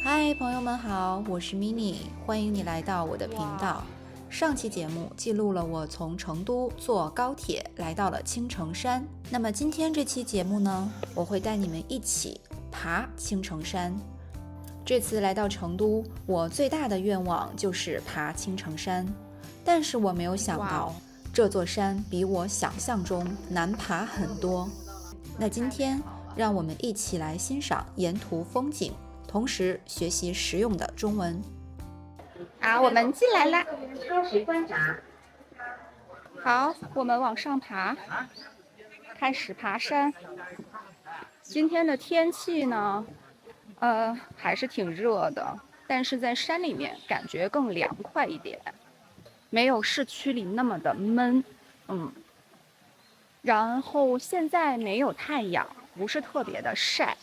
嗨，朋友们好，我是 mini， 欢迎你来到我的频道。上期节目记录了我从成都坐高铁来到了青城山，那么今天这期节目呢，我会带你们一起爬青城山。这次来到成都，我最大的愿望就是爬青城山，但是我没有想到，这座山比我想象中难爬很多。那今天让我们一起来欣赏沿途风景，同时学习实用的中文。好，我们进来啦。超时观察。好，我们往上爬，开始爬山。今天的天气呢，还是挺热的，但是在山里面感觉更凉快一点，没有市区里那么的闷。然后现在没有太阳，不是特别的晒。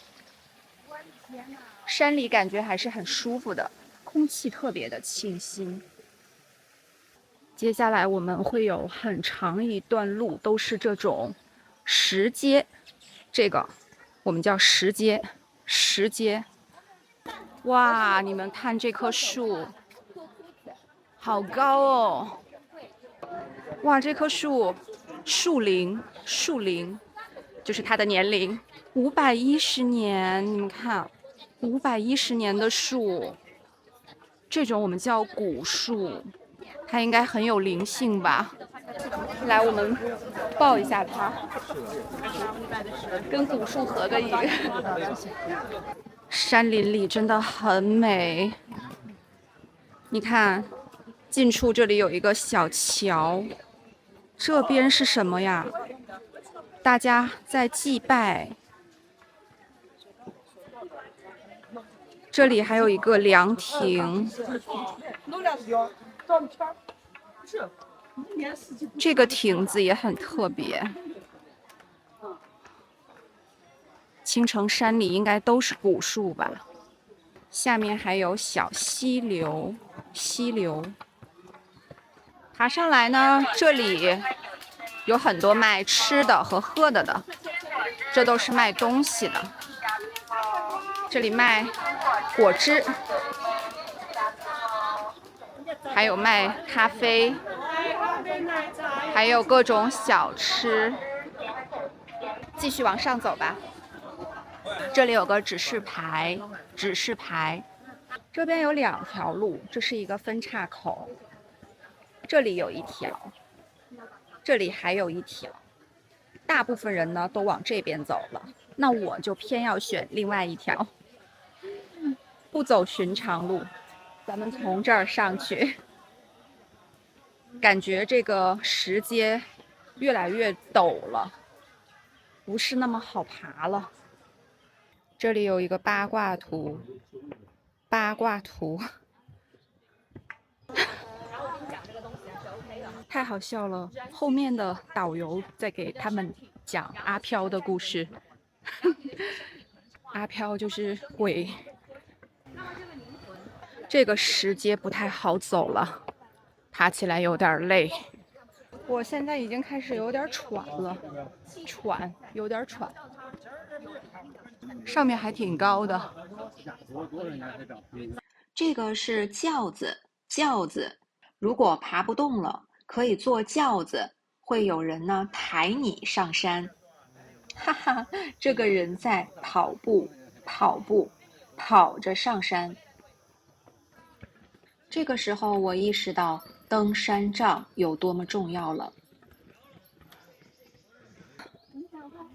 山里感觉还是很舒服的，空气特别的清新。接下来我们会有很长一段路，都是这种石阶，这个我们叫石阶。哇，你们看这棵树，好高哦！哇，这棵树，树龄就是它的年龄，510年。你们看，510年的树，这种我们叫古树。它应该很有灵性吧？来，我们抱一下它，跟古树合个影。山林里真的很美。你看，近处这里有一个小桥，这边是什么呀？大家在祭拜。这里还有一个凉亭。这个亭子也很特别。青城山里应该都是古树吧。下面还有小溪流。爬上来呢，这里有很多卖吃的和喝的，这都是卖东西的。这里卖果汁，还有卖咖啡，还有各种小吃。继续往上走吧。这里有个指示牌。这边有2条路，这是一个分岔口。这里有一条，这里还有一条。大部分人呢都往这边走了，那我就偏要选另外一条，不走寻常路。咱们从这儿上去，感觉这个石阶越来越陡了，不是那么好爬了。这里有一个八卦图。太好笑了，后面的导游在给他们讲阿飘的故事。阿飘就是鬼。这个石阶不太好走了，爬起来有点累。我现在已经开始有点喘了，有点喘。上面还挺高的。这个是轿子，如果爬不动了，可以坐轿子，会有人呢抬你上山。哈哈，这个人在跑着上山。这个时候我意识到登山杖有多么重要了。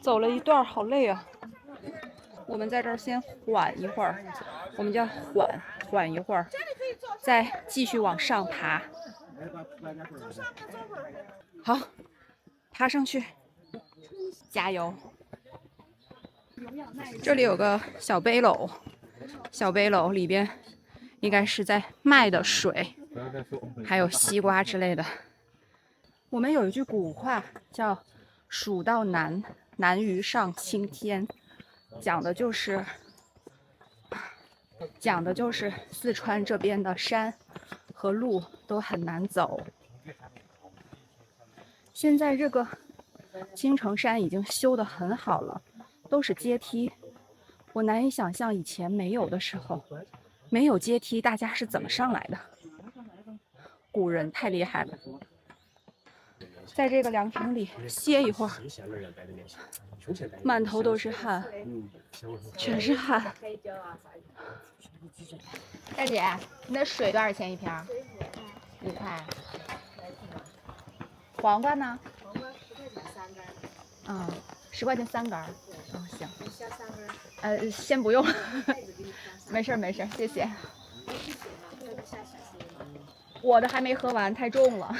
走了一段，好累啊。我们在这儿先缓一会儿，我们叫缓一会儿，再继续往上爬。好，爬上去，加油！这里有个小背篓，里边应该是在卖的水，还有西瓜之类的。我们有一句古话叫“蜀道难，难于上青天”，讲的就是四川这边的山和路都很难走。现在这个青城山已经修得很好了，都是阶梯。我难以想象以前没有的时候，没有阶梯，大家是怎么上来的？古人太厉害了。在这个凉亭里歇一会儿，满头都是汗，全是汗。大姐，你那水多少钱一瓶？5块。黄瓜呢？黄瓜10块钱3根。嗯，10块钱3根。哦，行。下3根。先不用，没事没事，谢谢。我的还没喝完，太重了。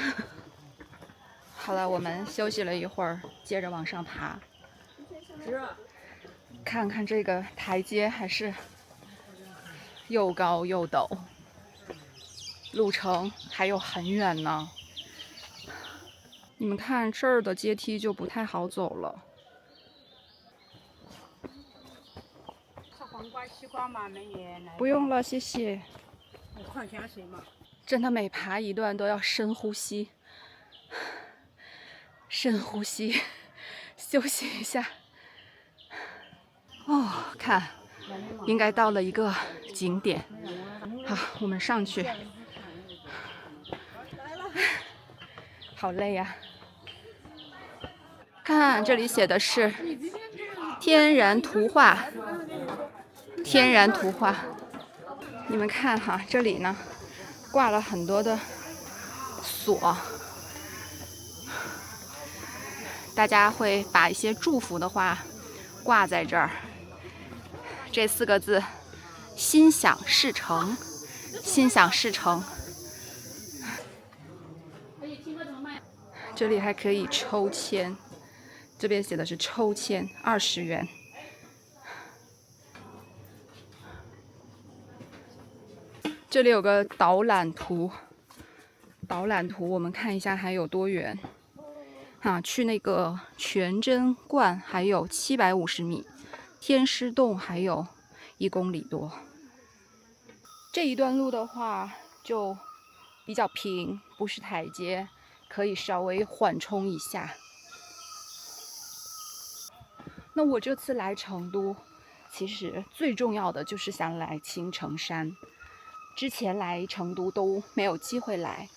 好了，我们休息了一会儿，接着往上爬。看看这个台阶还是又高又陡，路程还有很远呢。你们看这儿的阶梯就不太好走了。吃黄瓜、西瓜嘛，美女。不用了，谢谢。矿泉水嘛。真的每爬一段都要深呼吸，深呼吸，休息一下。哦，看，应该到了一个景点。好，我们上去。好累呀！看这里写的是天然图画，天然图画。你们看哈，这里呢挂了很多的锁，大家会把一些祝福的话挂在这儿。这4个字：心想事成，心想事成。这里还可以抽签，这边写的是抽签20元。这里有个导览图，导览图我们看一下还有多远啊？去那个全真观还有750米，天师洞还有1公里多。这一段路的话就比较平，不是台阶，可以稍微缓冲一下。那我这次来成都，其实最重要的就是想来青城山。之前来成都都没有机会来，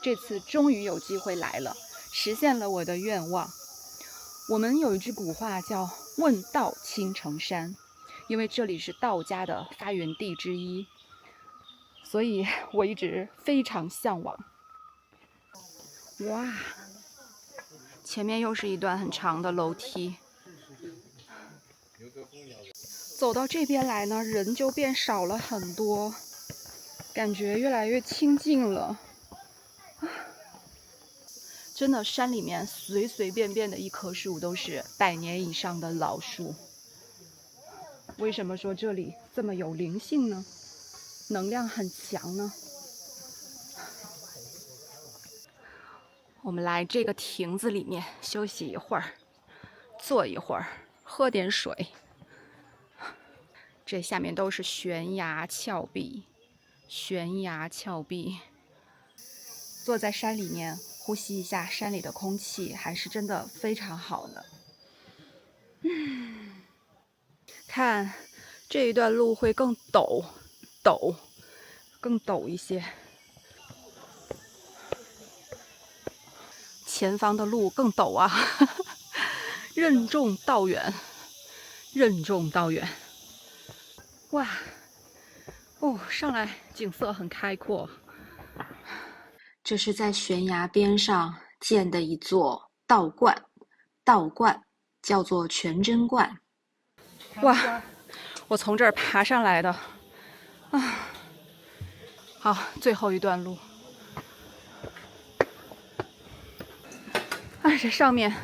这次终于有机会来了，实现了我的愿望。我们有一句古话叫“问道青城山”，因为这里是道家的发源地之一，所以我一直非常向往。哇，前面又是一段很长的楼梯。走到这边来呢，人就变少了很多，感觉越来越清静了。真的，山里面随随便便的一棵树都是100年以上的老树。为什么说这里这么有灵性呢？能量很强呢？我们来这个亭子里面休息一会儿，坐一会儿，喝点水。这下面都是悬崖峭壁，悬崖峭壁。坐在山里面，呼吸一下山里的空气，还是真的非常好的。看这一段路会更陡，更陡一些。前方的路更陡啊，任重道远，任重道远。哇，哦，上来景色很开阔。这是在悬崖边上建的一座道观，道观叫做全真观。哇，我从这儿爬上来的啊！好，最后一段路。啊，这上面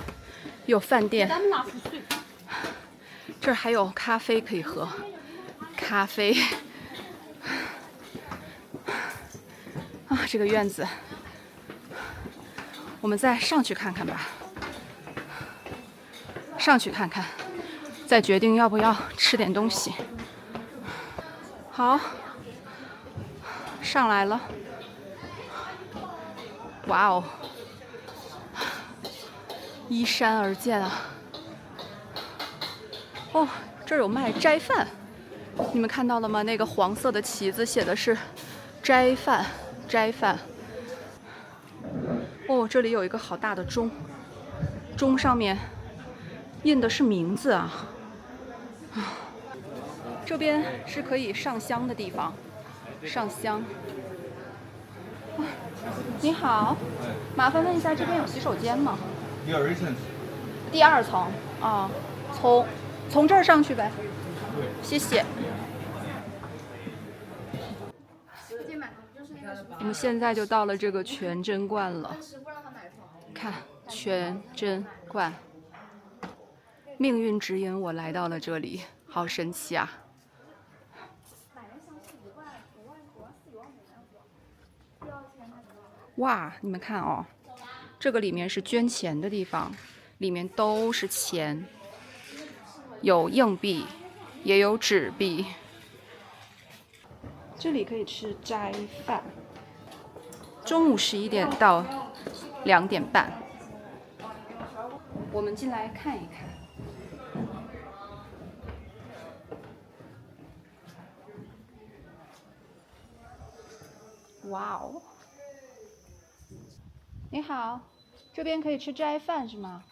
有饭店，这儿还有咖啡可以喝。咖啡啊，这个院子，我们再上去看看吧。上去看看，再决定要不要吃点东西。好，上来了。哇哦，依山而建啊！哦，这儿有卖斋饭。你们看到了吗？那个黄色的旗子写的是“斋饭”，斋饭。哦，这里有一个好大的钟，钟上面印的是名字啊。这边是可以上香的地方，上香。你好，麻烦问一下，这边有洗手间吗？第二层。第2层啊，从这儿上去呗。谢谢。我们现在就到了这个全真观了，看全真观，命运指引我来到了这里，好神奇啊！哇，你们看哦，这个里面是捐钱的地方，里面都是钱，有硬币，也有纸币。这里可以吃斋饭，中午11点到2点半。我们进来看一看。哇哦！你好，这边可以吃斋饭是吗？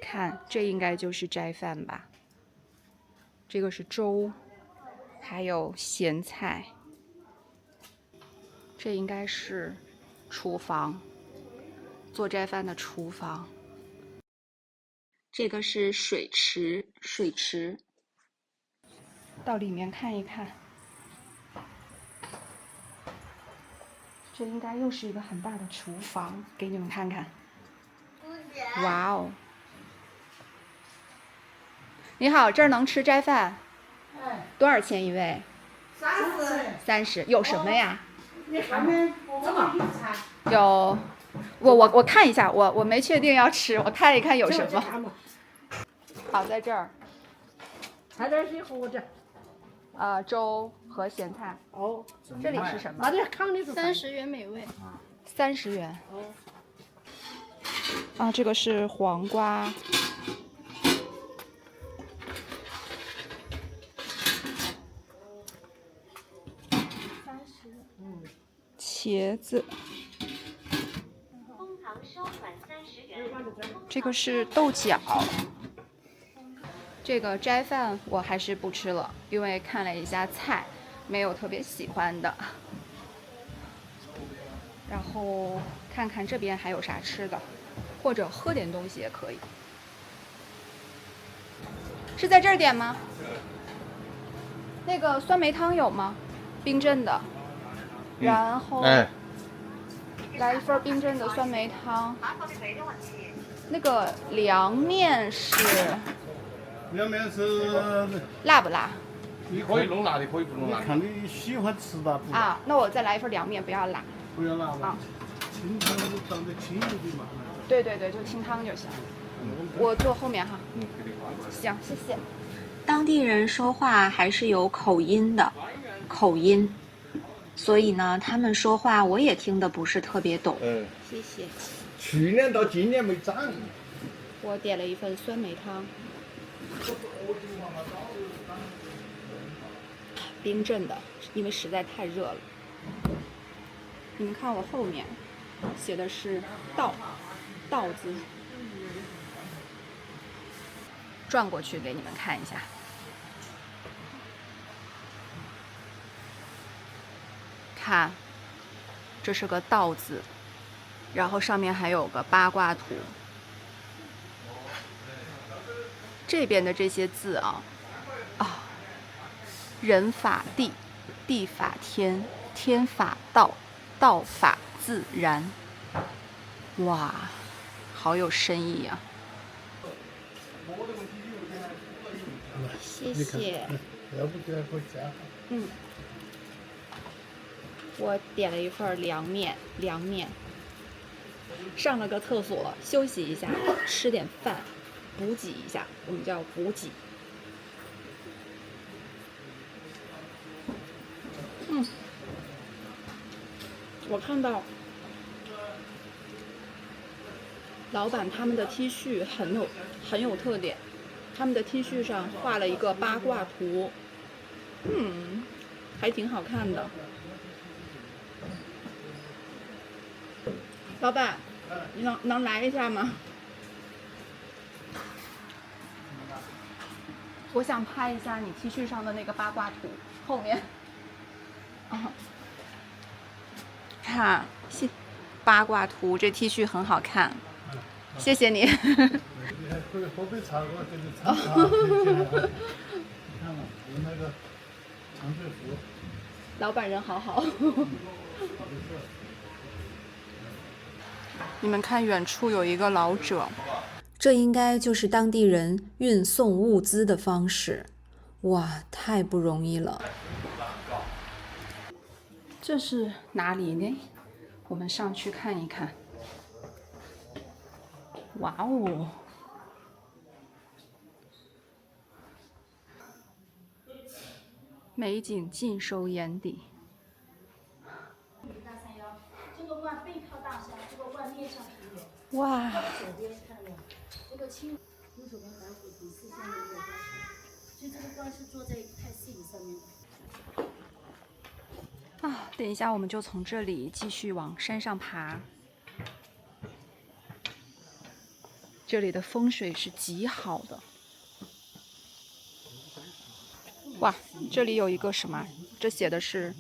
看，这应该就是斋饭吧。这个是粥，还有咸菜。这应该是厨房，做斋饭的厨房。这个是水池，到里面看一看。这应该又是一个很大的厨房，给你们看看。哇哦！你好，这儿能吃斋饭？多少钱一位？30。有什么呀？有，我看一下，我没确定要吃，我看一看有什么。好，在这儿。还得是活着。粥和咸菜。哦，这里是什么？那这康的是30元每位。30元。这个是黄瓜。茄子。这个是豆角。这个斋饭我还是不吃了，因为看了一下菜，没有特别喜欢的。然后看看这边还有啥吃的，或者喝点东西也可以。是在这儿点吗？那个酸梅汤有吗？冰镇的。然后来一份冰镇的酸梅汤。那个凉面是？凉面是辣不辣？你可以弄辣的，可以不弄辣的。看你喜欢吃吧。那我再来一份凉面，不要辣。不要辣吧。清汤就长得清一点嘛。对，就清汤就行。我坐后面哈。行，谢谢。当地人说话还是有口音的，所以呢，他们说话我也听得不是特别懂。谢谢。去年到今年没涨。我点了一份酸梅汤，冰镇的，因为实在太热了。你们看我后面写的是道字，转过去给你们看一下。看，这是个道字，然后上面还有个八卦图。这边的这些字人法地，地法天，天法道，道法自然。哇，好有深意啊！谢谢。要不这会加。我点了一份凉面，上了个厕所休息一下，吃点饭，补给一下，我们叫补给。我看到老板他们的 T 恤很有特点，他们的 T 恤上画了一个八卦图，还挺好看的。老板，你能来一下吗？我想拍一下你 T 恤上的那个八卦图后面。看，八卦图这 T 恤很好看，谢谢你。你还可以喝杯茶，我给你尝茶。你看嘛，有那个长腿服。老板人好好。你们看，远处有一个老者，这应该就是当地人运送物资的方式。哇，太不容易了。这是哪里呢？我们上去看一看。哇哦！美景尽收眼底。这个腕背靠大山，这个腕面向平原。哇！左边看到这个青，右手边白虎比视线的一个关系，所以这个关是坐在太视椅上面的。等一下我们就从这里继续往山上爬。这里的风水是极好的。哇，这里有一个什么？这写的是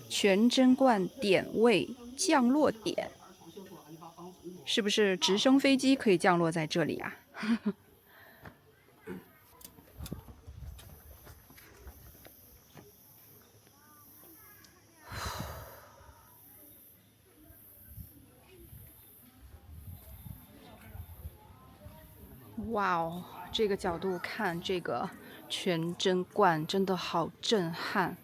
全真观点位降落点，是不是直升飞机可以降落在这里啊？哇哦，这个角度看这个全真观真的好震撼。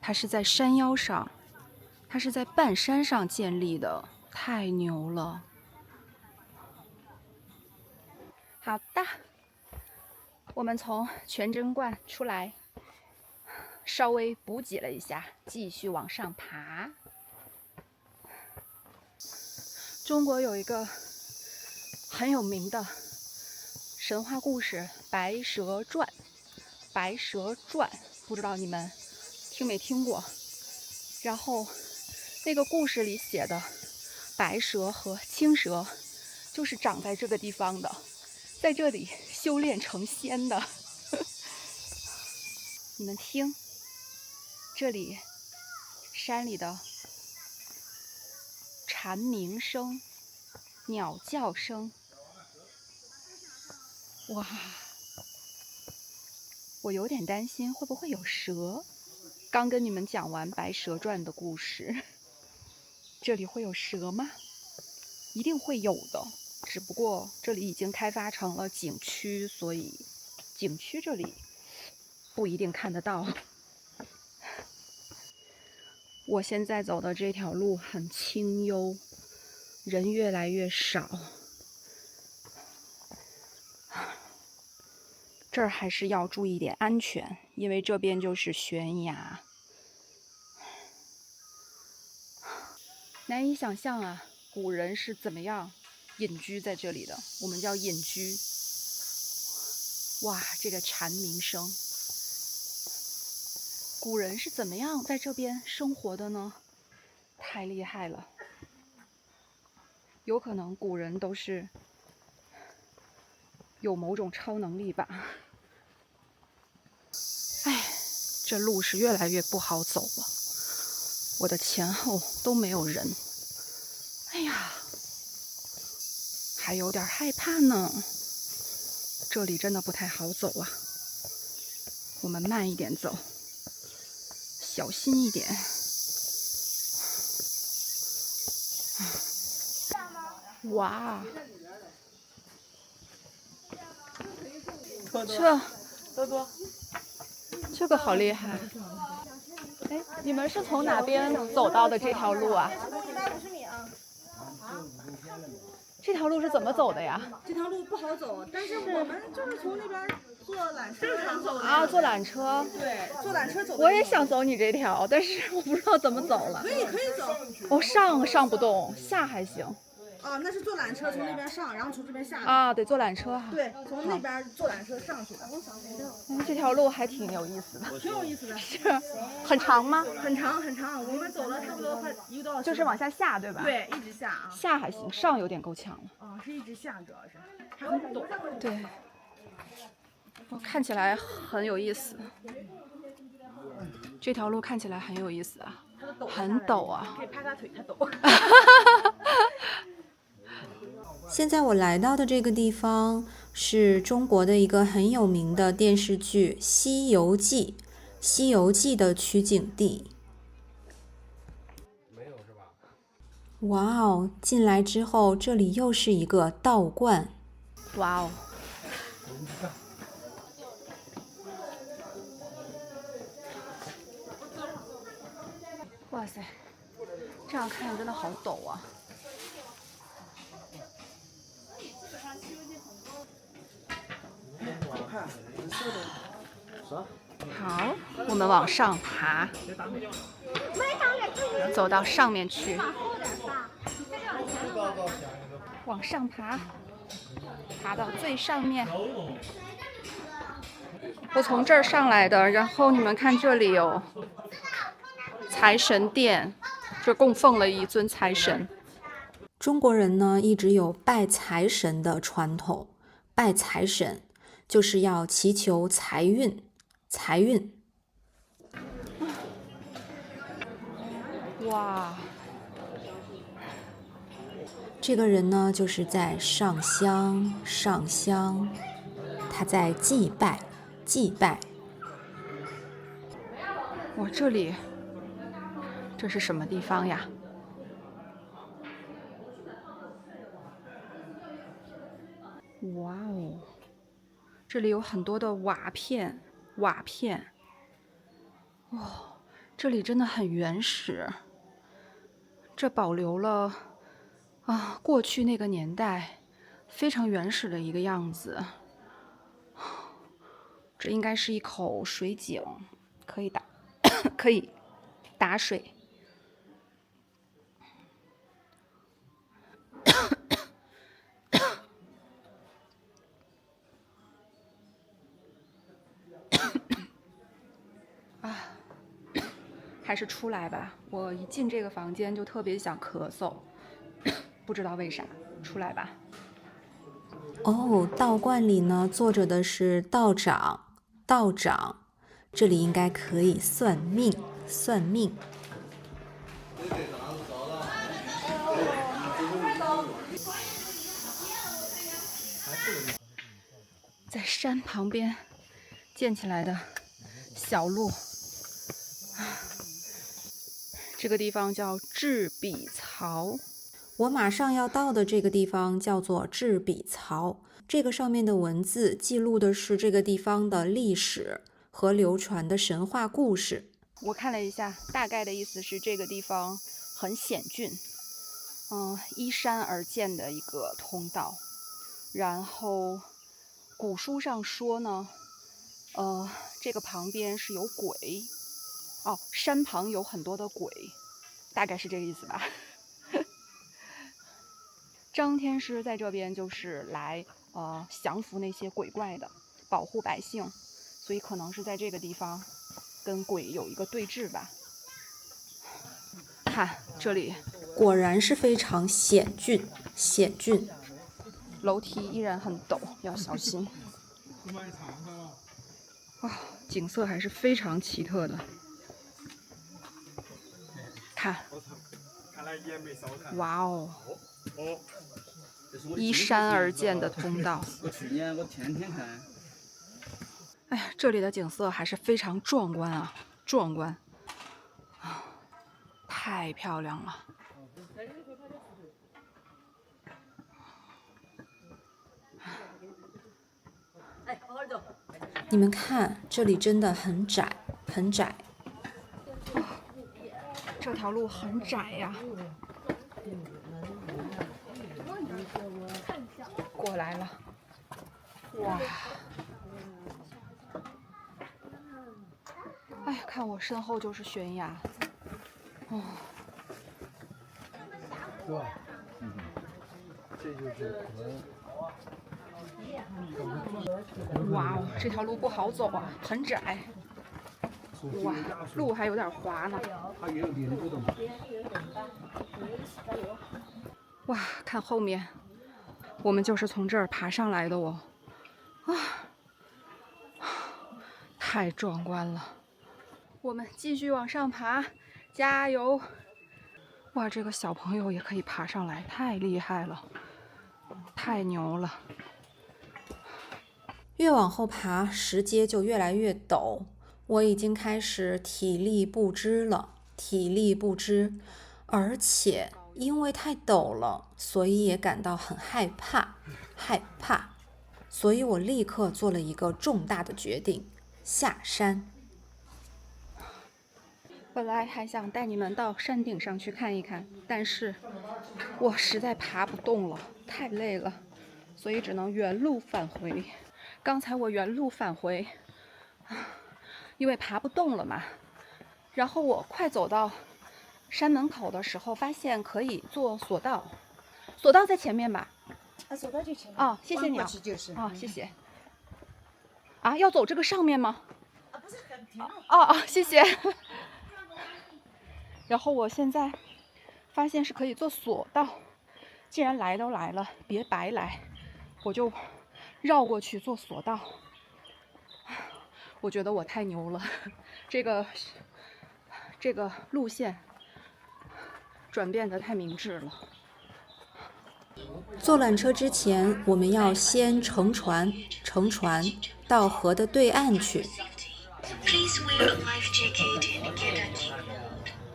它是在山腰上，它是在半山上建立的，太牛了。好的，我们从全真观出来，稍微补给了一下，继续往上爬。中国有一个很有名的神话故事《白蛇传》，白蛇传不知道你们听没听过？然后那个故事里写的白蛇和青蛇就是长在这个地方的，在这里修炼成仙的。你们听，这里山里的蝉鸣声、鸟叫声，哇！我有点担心会不会有蛇。刚跟你们讲完《白蛇传》的故事，这里会有蛇吗？一定会有的，只不过这里已经开发成了景区，所以景区这里不一定看得到。我现在走的这条路很清幽，人越来越少。这儿还是要注意点安全，因为这边就是悬崖。难以想象啊，古人是怎么样隐居在这里的，我们叫隐居。哇，这个蝉鸣声，古人是怎么样在这边生活的呢？太厉害了！有可能古人都是有某种超能力吧。哎，这路是越来越不好走了，我的前后都没有人。哎呀，还有点害怕呢。这里真的不太好走啊，我们慢一点走，小心一点。哇，这个好厉害！哎，你们是从哪边走到的这条路啊150米啊。这条路是怎么走的呀？这条路不好走，但是我们就是从那边坐缆车正常走的。啊，坐缆车。对，坐缆车走的。我也想走你这条，但是我不知道怎么走了。可以走。哦，上不动，下还行。哦，那是坐缆车从那边上，然后从这边下的。啊，得坐缆车哈。对，从那边坐缆车上去的。这条路还挺有意思的。挺有意思的。是，很长吗？很长很长，我们走了差不多快1个多小时。就是往下下，对吧？对，一直下啊。下还行，上有点够呛了。哦，是一直下，主要是还很陡。对，我看起来很有意思。这条路看起来很有意思啊，很陡啊。可以拍拍腿，它陡。现在我来到的这个地方是中国的一个很有名的电视剧《西游记》的取景地。哇哦，进来之后，这里又是一个道观。哇哦！哇塞，这样看真的好陡啊！好，我们往上爬，走到上面去，往上爬，爬到最上面。我从这儿上来的，然后你们看这里有财神殿，这供奉了一尊财神。中国人呢一直有拜财神的传统，拜财神就是要祈求财运，财运。哇，这个人呢就是在上香，他在祭拜。哇，这是什么地方呀？哇哦，这里有很多的瓦片，哇，这里真的很原始，这保留了过去那个年代非常原始的一个样子。这应该是一口水井，可以打水。还是出来吧，我一进这个房间就特别想咳嗽，不知道为啥，出来吧。哦，道观里呢坐着的是道长，这里应该可以算命。在山旁边建起来的小路，这个地方叫制笔槽。我马上要到的这个地方叫做制笔槽，这个上面的文字记录的是这个地方的历史和流传的神话故事。我看了一下，大概的意思是这个地方很险峻，依山而建的一个通道。然后古书上说呢，这个旁边是有鬼，山旁有很多的鬼，大概是这个意思吧。张天师在这边就是来降服那些鬼怪的，保护百姓，所以可能是在这个地方跟鬼有一个对峙吧。看这里，果然是非常险峻，楼梯依然很陡，要小心。景色还是非常奇特的。看，哇哦，依山而建的通道。我去年我天天看。哎呀，这里的景色还是非常壮观啊，太漂亮了。你们看，这里真的很窄。这条路很窄呀。过来了，哇！哎，看我身后就是悬崖。这就是哇哦，这条路不好走啊，很窄。哇，路还有点滑呢。它也有连着的嘛。哇，看后面，我们就是从这儿爬上来的哦。啊，太壮观了！我们继续往上爬，加油！哇，这个小朋友也可以爬上来，太厉害了，太牛了！越往后爬，石阶就越来越陡，我已经开始体力不支了，体力不支，而且因为太陡了，所以也感到很害怕，所以我立刻做了一个重大的决定，下山。本来还想带你们到山顶上去看一看，但是我实在爬不动了，太累了，所以只能原路返回。刚才我原路返回，因为爬不动了嘛。然后我快走到山门口的时候，发现可以坐索道，索道在前面吧？索道就前面。哦，谢谢你啊。就是。哦，谢谢。啊，要走这个上面吗？不是很平路。哦，谢谢。然后我现在发现是可以坐索道，既然来都来了，别白来，我就绕过去坐索道。我觉得我太牛了，这个路线转变得太明智了。坐缆车之前，我们要先乘船到河的对岸去。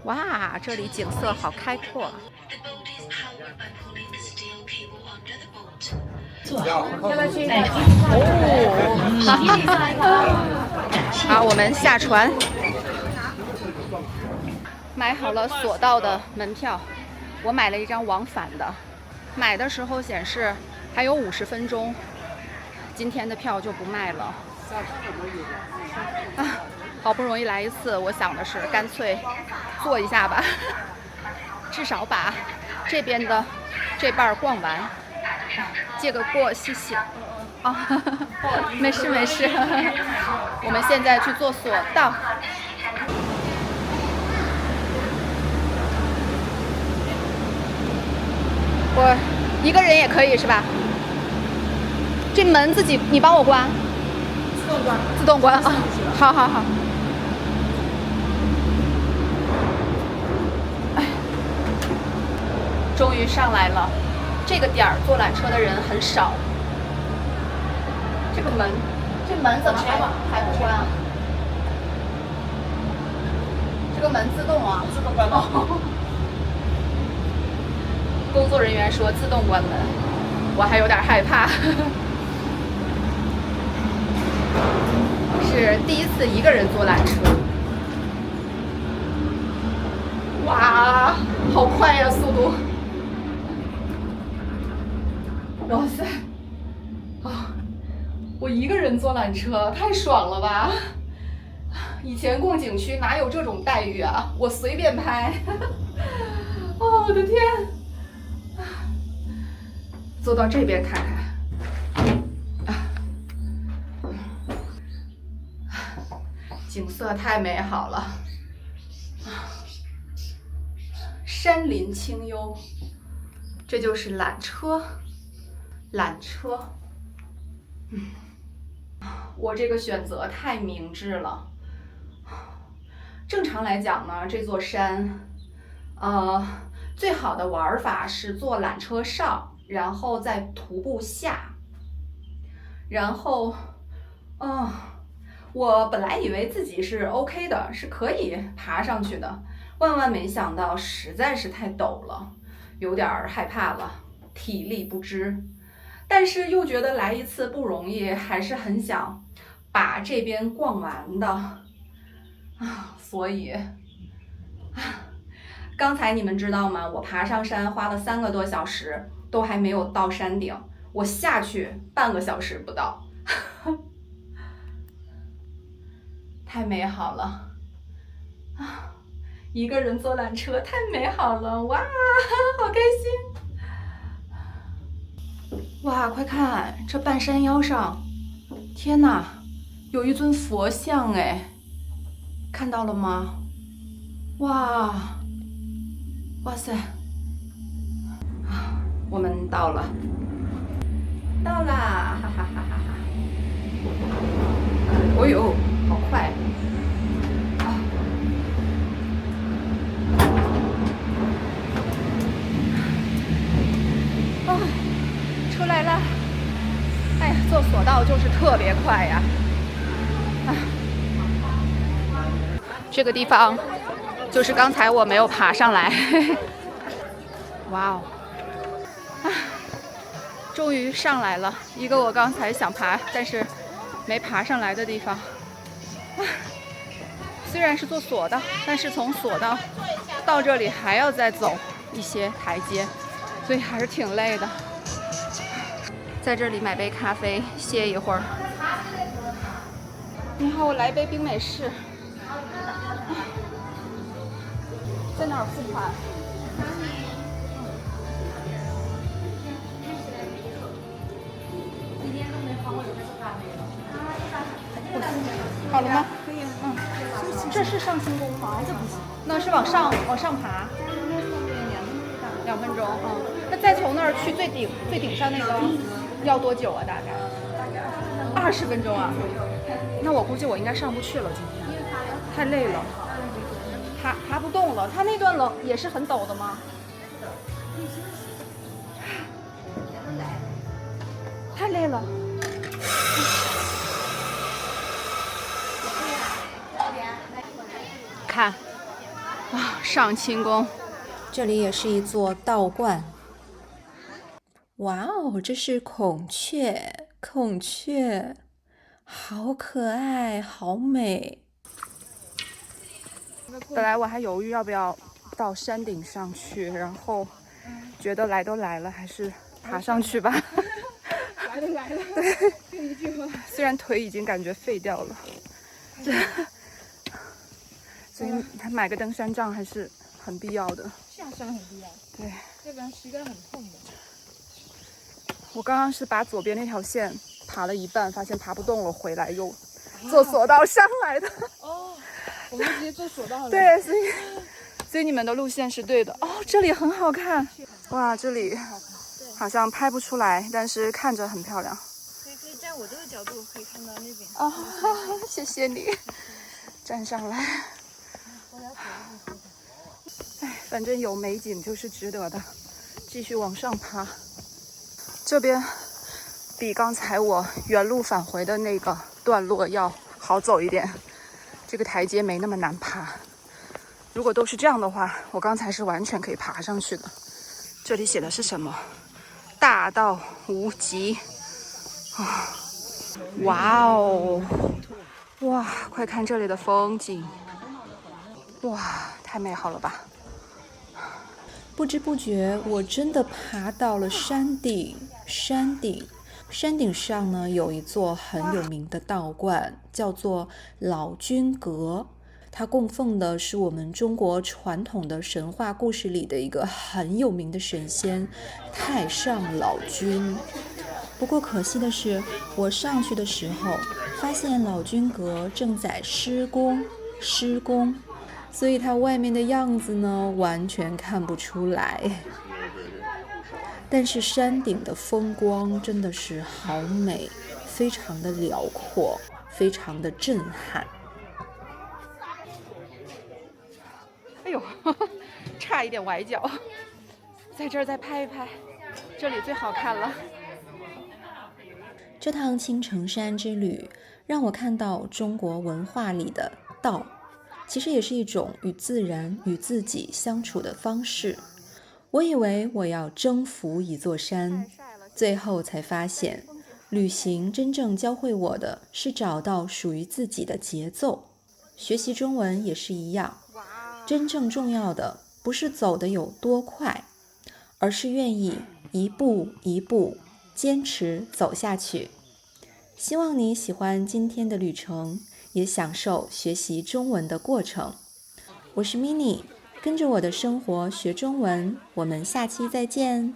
哇，这里景色好开阔。好，我们下船，买好了索道的门票，我买了一张往返的，买的时候显示还有50分钟，今天的票就不卖了。啊，好不容易来一次，我想的是干脆坐一下吧，至少把这边的这半逛完。借个过，谢谢。啊，没事没事。我们现在去坐索道。我一个人也可以是吧？这门自己你帮我关。自动关。自动关啊！好好好。终于上来了。这个点儿坐缆车的人很少。这个门，这门怎么还不关啊？这个门自动啊？自动关哦。工作人员说自动关门，我还有点害怕。是第一次一个人坐缆车。哇，好快呀，速度！哇塞！啊，我一个人坐缆车，太爽了吧！以前逛景区哪有这种待遇啊？我随便拍。哦，我的天！坐到这边看看。景色太美好了。山林清幽，这就是缆车。缆车，我这个选择太明智了。正常来讲呢，这座山，最好的玩法是坐缆车上，然后再徒步下。然后，我本来以为自己是 OK 的，是可以爬上去的，万万没想到实在是太陡了，有点害怕了，体力不支。但是又觉得来一次不容易，还是很想把这边逛完的啊，所以刚才你们知道吗？我爬上山花了3个多小时，都还没有到山顶，我下去半个小时不到，太美好了啊！一个人坐缆车太美好了，哇，好开心！哇，快看，这半山腰上，天哪，有一尊佛像哎，看到了吗？哇，哇塞！啊，我们到了，到啦！哈哈哈哈哈！哦呦，好快！啊，出来了！哎呀，坐索道就是特别快呀！啊，这个地方就是刚才我没有爬上来。哇哦！啊，终于上来了，一个我刚才想爬但是没爬上来的地方。啊，虽然是坐索道，但是从索道到这里还要再走一些台阶，所以还是挺累的。在这里买杯咖啡歇一会儿。你好，我来一杯冰美式。在哪儿付款？好了吗？可以。这是上清宫吗？这不行。那是往上爬。2分钟。那再从那儿去最顶上那个要多久啊？大概20分钟啊。那我估计我应该上不去了，今天太累了，爬不动了。它那段楼也是很陡的吗？太累了。看啊，上清宫，这里也是一座道观。哇哦，这是孔雀，孔雀，好可爱，好美。本来我还犹豫要不要到山顶上去，然后觉得来都来了，还是爬上去吧。来都来了，对，这一句话。虽然腿已经感觉废掉了，所以买个登山杖还是很必要的。下山很必要，对，要不然膝盖很痛的。我刚刚是把左边那条线爬了一半，发现爬不动了，回来又坐索道上来的。哦，我们直接坐索道了。对，所以你们的路线是对的。哦，这里很好看，哇，这里好像拍不出来，但是看着很漂亮。可以站我这个角度，可以看到那边。哦，谢谢你，站上来。哎，反正有美景就是值得的，继续往上爬。这边比刚才我原路返回的那个段落要好走一点，这个台阶没那么难爬。如果都是这样的话，我刚才是完全可以爬上去的。这里写的是什么？大道无极。啊，哇哦，哇，快看这里的风景，哇，太美好了吧！不知不觉，我真的爬到了山顶。山顶上呢，有一座很有名的道观，叫做老君阁。它供奉的是我们中国传统的神话故事里的一个很有名的神仙太上老君。不过可惜的是，我上去的时候发现老君阁正在施工，所以它外面的样子呢完全看不出来。但是山顶的风光真的是好美，非常的辽阔，非常的震撼。哎呦，差一点崴脚，在这儿再拍一拍，这里最好看了。这趟青城山之旅让我看到中国文化里的道，其实也是一种与自然、与自己相处的方式。我以为我要征服一座山，最后才发现，旅行真正教会我的是找到属于自己的节奏。学习中文也是一样，真正重要的不是走得有多快，而是愿意一步一步坚持走下去。希望你喜欢今天的旅程，也享受学习中文的过程。我是 Mini， 跟着我的生活学中文，我们下期再见。